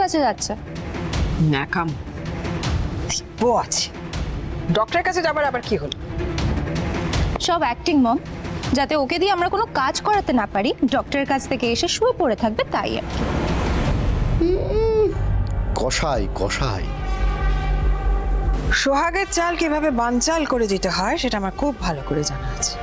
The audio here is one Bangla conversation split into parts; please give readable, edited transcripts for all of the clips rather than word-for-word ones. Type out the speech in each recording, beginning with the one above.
কাছে যাচ্ছে? ন্যাকাম। দিব্য আছে। ডক্টরের কাছে যাবার আবার কি হলো? সব অ্যাক্টিং মম, যাতে ওকে দিয়ে আমরা কোনো কাজ করাতে না পারি, ডক্টরের কাছ থেকে এসে শুয়ে পড়ে থাকবে তাই আর কি। কষাই কষাই। সোহাগের চাল কিভাবে বানচাল করে দিতে হয় সেটা আমার খুব ভালো করে জানা আছে।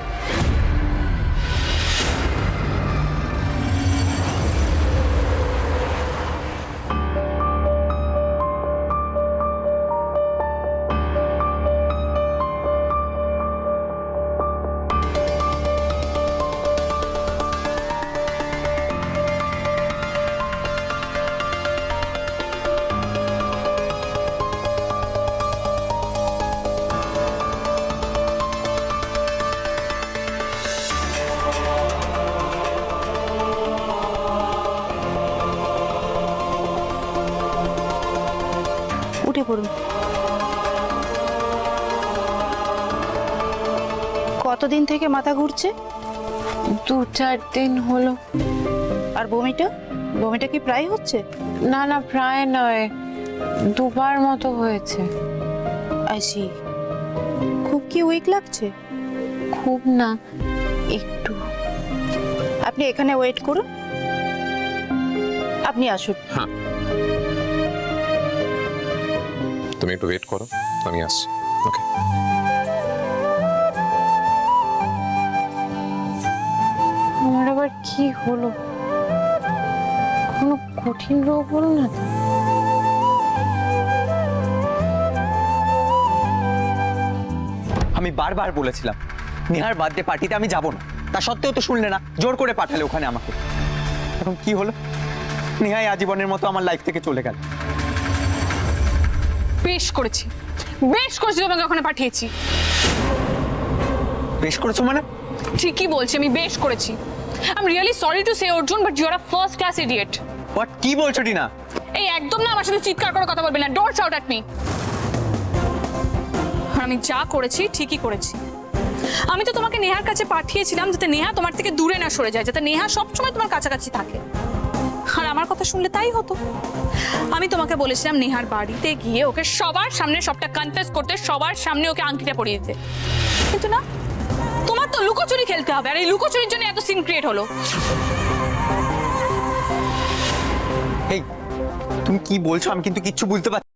উঠে পড়ুন। কতদিন থেকে মাথা ঘুরছে? 2-4 দিন হলো। আর বমিটা? বমিটা কি প্রায় হচ্ছে? না না, প্রায় নয়, 2বার মতো হয়েছে। আইসি। খুব কি উইক লাগছে? খুব না, একটু। আপনি এখানে ওয়েট করুন, আপনি আসুন। হ্যাঁ, তুমি একটু ওয়েট করো, আমি আসছি। ওকে। আমার আবার কি হলো? কোনো কঠিন রোগ হলো না তো? আমি বারবার বলেছিলাম নেহার বার্থডে পার্টিতে আমি যাব না, তা সত্ত্বেও তো শুনলে না, জোর করে পাঠালে ওখানে আমাকে। এখন কি হলো? নেহাই আজীবনের মতো আমার লাইফ থেকে চলে গেল। বেশ করেছি, বেশ করেছি, তোমাকে ওখানে পাঠিয়েছি। বেশ করেছো মানে? ঠিকই বলছি, আমি বেশ করেছি। I am really sorry to say Arjun, but you are a first class idiot. What? কি বলছো টিনা? এই একদম না আমার সাথে চিৎকার করে কথা বলবে না, ডোন্ট শাউট অ্যাট মি। আমি যা করেছি ঠিকই করেছি। আমি তো তোমাকে নেহার কাছে পাঠিয়েছিলাম যাতে নেহা তোমার থেকে দূরে না সরে যায়, যাতে নেহা সবসময় তোমার কাছাকাছি থাকে। আর আমার কথা শুনলে তাই হতো। আমি তোমাকে বলেছিলাম নেহার বাড়িতে গিয়ে ওকে সবার সামনে সবটা কনফেস করতে, সবার সামনে ওকে আংটিটা পরিয়ে দিতে, কিন্তু না, তোমার তো লুকোচুরি খেলতে হবে, আর এই লুকোচুরির জন্য এত সিন ক্রিয়েট হলো। এই তুমি কি বলছো? আমি কিন্তু কিচ্ছু বুঝতে পারছি